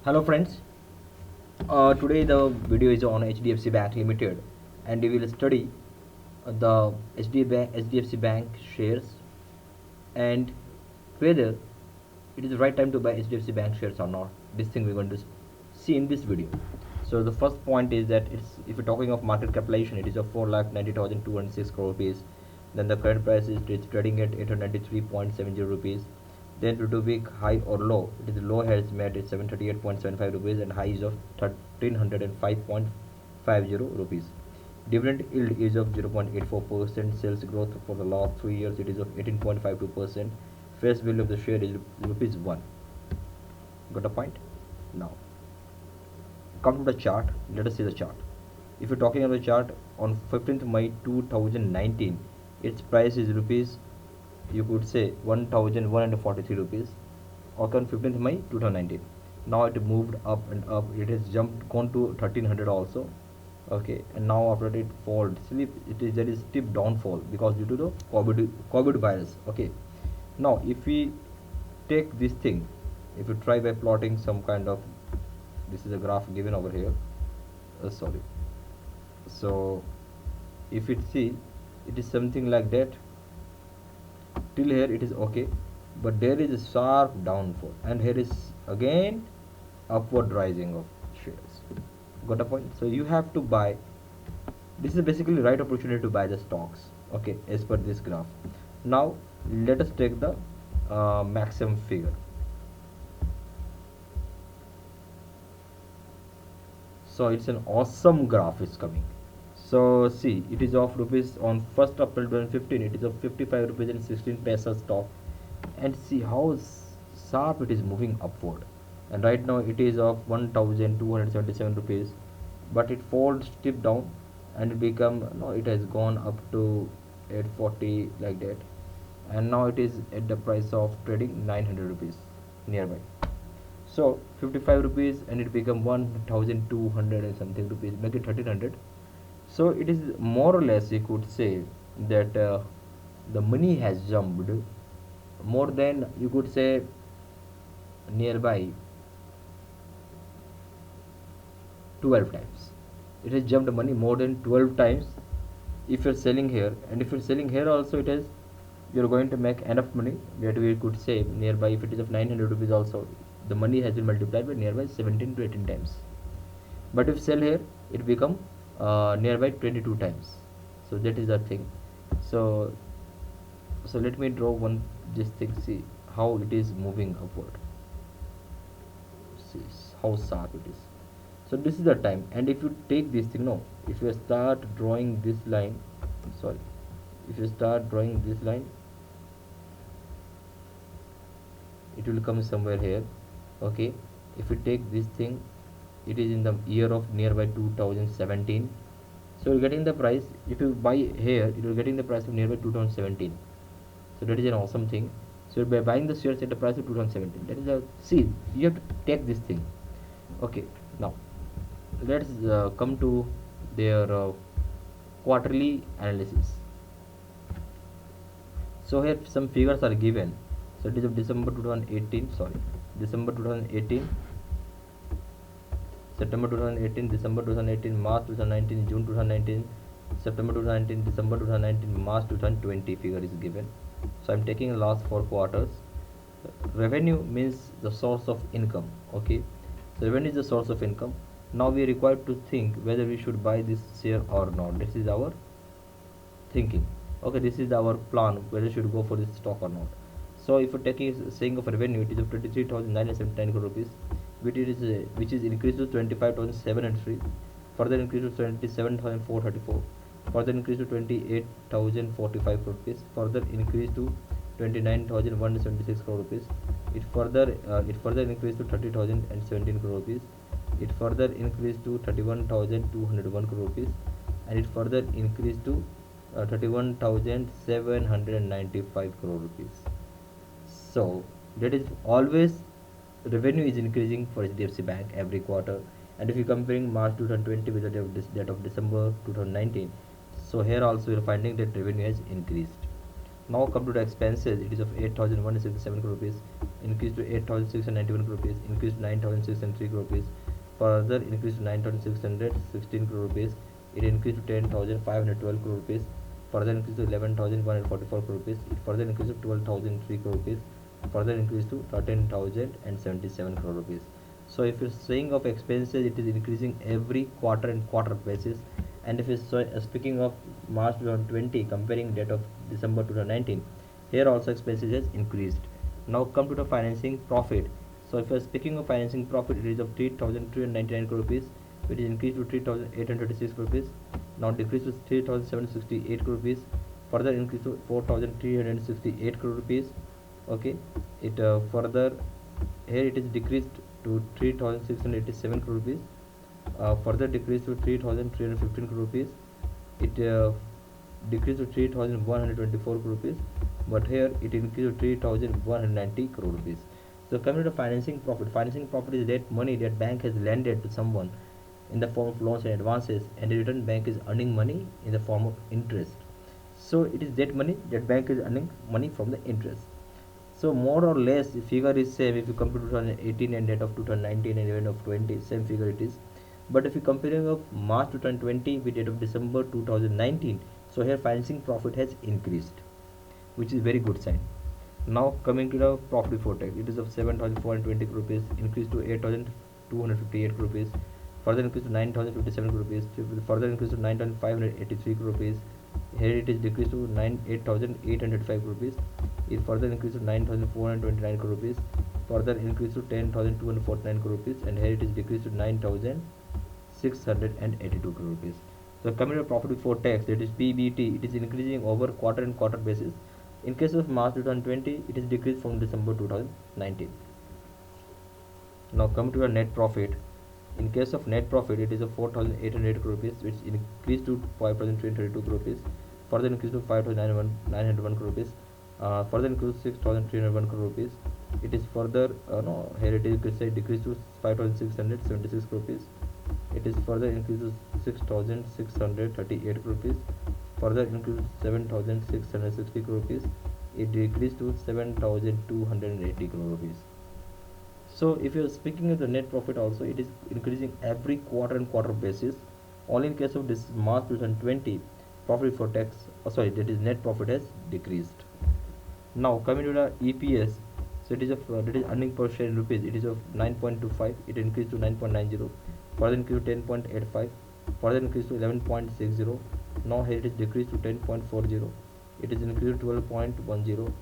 Hello friends, today the video is on HDFC Bank Limited and we will study the HDFC Bank shares and whether it is the right time to buy HDFC Bank shares or not. This thing we're going to see in this video. So the first point is that it's, if you're talking of market capitalization, it is of 4,90,206 crore rupees. Then the current price is it's trading at 893.70 rupees. Then to do week high or low, it is low has met at 738.75 rupees and high is of 1305.50 rupees. Dividend yield is of 0.84%. Sales growth for the last 3 years it is of 18.52%. Face value of the share is rupees 1. Got a point? Now come to the chart. Let us see the chart. If you're talking about the chart on 15th May 2019, its price is rupees, you could say 1143 rupees. Okay, on 15th May 2019. Now it moved up and up. It has jumped gone to 1300 also. Okay, and now after it fall sleep, it is there is steep downfall because due to the COVID virus. Okay, now if we take this thing, if you try by plotting some kind of, this is a graph given over here, sorry, so if it see, it is something like that. Till here it is okay, but there is a sharp downfall and here is again upward rising of shares. Got a point? So you have to buy. This is basically right opportunity to buy the stocks, okay, as per this graph. Now let us take the maximum figure. So it's an awesome graph is coming. So see, it is of rupees on 1st April 2015, it is of 55 rupees and 16 paisa stock, and see how sharp it is moving upward. And right now it is of 1277 rupees, but it falls steep down and it become, no, it has gone up to 840 like that, and now it is at the price of trading 900 rupees nearby. So 55 rupees and it become 1200 and something rupees, make it 1300. So it is more or less, you could say that the money has jumped more than, you could say, nearby 12 times. It has jumped money more than 12 times if you're selling here, and if you're selling here also, it is, you're going to make enough money that we could say nearby, if it is of 900 rupees also, the money has been multiplied by nearby 17 to 18 times. But if sell here, it become nearby 22 times. So that is the thing. So let me draw one this thing. See how it is moving upward. See how sharp it is. So this is the time, and if you take this thing, no, if you start drawing this line, sorry, if you start drawing this line, it will come somewhere here. Okay, if you take this thing, it is in the year of nearby 2017. So you're getting the price, if you buy here, it will getting the price of nearby 2017. So that is an awesome thing. So by buying the shares at the price of 2017, that is a, see, you have to take this thing. Okay, now let's come to their quarterly analysis. So here some figures are given. So it is of December 2018, sorry, December 2018, September 2018, December 2018, March 2019, June 2019, September 2019, December 2019, March 2020 figure is given. So I'm taking the last 4 quarters. Revenue means the source of income. Okay, so revenue is the source of income. Now we are required to think whether we should buy this share or not. This is our thinking. Okay, this is our plan whether should go for this stock or not. So if you're taking saying of revenue, it is of 23,979 crore rupees, which is increased to 25,703, further increase to 27,434, further increase to 28,045 crore rupees, further increase to 29,176 crore rupees. It further increased to 30,017 crore rupees. It further increased to 31,201 crore rupees, and it further increased to 31,795 crore rupees. So that is always, revenue is increasing for HDFC Bank every quarter. And if you comparing March 2020 with that of December 2019, so here also you are finding that revenue has increased. Now come to the expenses. It is of 8,167 crore rupees, increased to 8,691 crore rupees, increased to 9,603 crore rupees, further increased to 9,616 crore rupees. It increased to 10,512 crore rupees, further increased to 11,144 crore rupees. It further increased to 12,003 crore rupees, further increased to 13,077 crore rupees. So if you're saying of expenses, it is increasing every quarter and quarter basis. And if it's speaking of March 2020 comparing date of December 2019, here also expenses has increased. Now come to the financing profit. So if you're speaking of financing profit, it is of 3,399 crore rupees, which is increased to 3,836 crore rupees. Now decreased to 3,768 crore rupees, further increased to 4,368 crore rupees. Okay, it further here it is decreased to 3,687 crore rupees, further decreased to 3,315 crore rupees. It decreased to 3,124 crore rupees, but here it increased to 3,190 crore rupees. So coming to financing profit is that money that bank has lended to someone in the form of loans and advances, and the return bank is earning money in the form of interest. So it is that money that bank is earning money from the interest. So more or less the figure is same if you compare 2018 and date of 2019 and even of 20, same figure it is. But if you comparing of March 2020 with date of December 2019, so here financing profit has increased, which is very good sign. Now coming to the profit before tax, it is of 7,420 crore rupees, increased to 8,258 crore rupees, further increased to 9,057 crore rupees, further increased to 9,583 crore rupees. Here it is decreased to 8,805 crore rupees. It further increased to 9,429 crore rupees, further increased to 10,249 crore rupees, and here it is decreased to 9,682 crore rupees. So coming to profit before tax, that is PBT, it is increasing over quarter and quarter basis. In case of March 2020, it is decreased from December 2019. Now come to the net profit. In case of net profit, it is a 4,808 crore rupees, which increased to 5,332 crore rupees, further increased to 5,901 crore rupees, further increased to 6,301 crore rupees. It is further no, here it is decreased to 5,676 crore rupees. It is further increased to 6,638 crore rupees, further increased to 7,660 crore rupees. It decreased to 7,280 crore rupees. So if you're speaking of the net profit also, it is increasing every quarter and quarter basis. Only in case of this March 2020, profit before tax, that is net profit has decreased. Now coming to the EPS, so it is of that is earning per share in rupees. It is of 9.25. It increased to 9.90. Further increased to 10.85. Further increased to 11.60. Now here it is decreased to 10.40. It is increased to 12.10.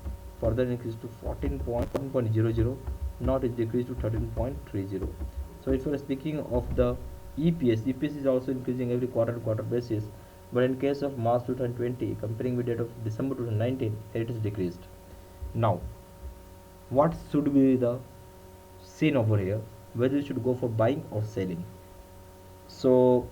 Further increased to 14.00. Now it is decreased to 13.30. So if you are speaking of the EPS is also increasing every quarter basis. But in case of March 2020, comparing with date of December 2019, it is decreased. Now, what should be the scene over here? Whether we should go for buying or selling. So,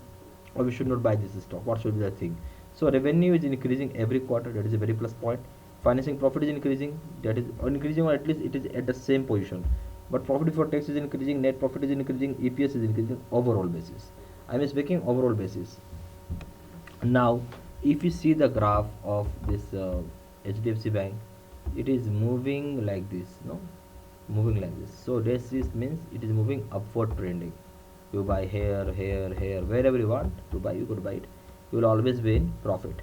or we should not buy this stock. What should be the thing? So, revenue is increasing every quarter. That is a very plus point. Financing profit is increasing. That is increasing, or at least it is at the same position. But profit before tax is increasing. Net profit is increasing. EPS is increasing. Overall basis. I am speaking overall basis. Now, if you see the graph of this HDFC Bank, it is moving like this, no, moving like this. So this means it is moving upward trending. You buy here, wherever you want to buy, you could buy it. You will always be in profit.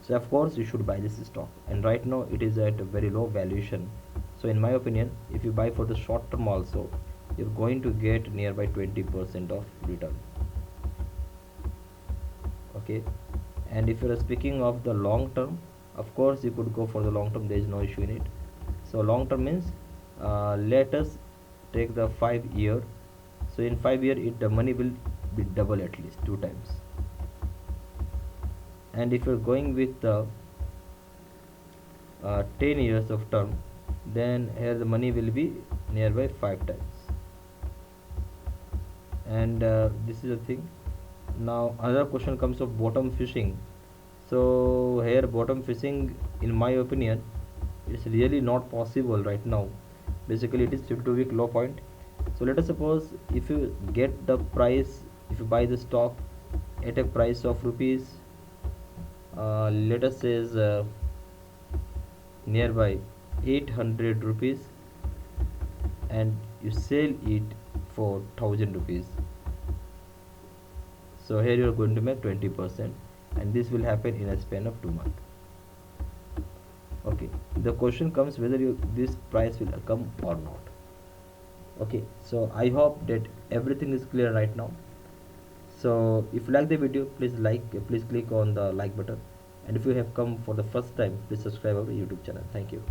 So of course you should buy this stock, and right now it is at a very low valuation. So in my opinion, if you buy for the short term also, you're going to get nearby 20% of return. Okay, and if you are speaking of the long term, of course you could go for the long term, there is no issue in it. So long term means let us take the 5 year. So in 5 year the money will be double at least 2 times. And if you're going with the 10 years of term, then here the money will be nearby 5 times. And this is the thing. Now another question comes of bottom fishing. So here bottom fishing, in my opinion, it's really not possible right now. Basically it is 52-week low point. So let us suppose if you get the price, if you buy the stock at a price of rupees, let us say is nearby 800 rupees and you sell it for 1000 rupees. So here you are going to make 20%, and this will happen in a span of 2 months. Okay, the question comes whether this price will come or not. Okay, so I hope that everything is clear right now. So if you like the video, please click on the like button, and if you have come for the first time, please subscribe our YouTube channel. Thank you.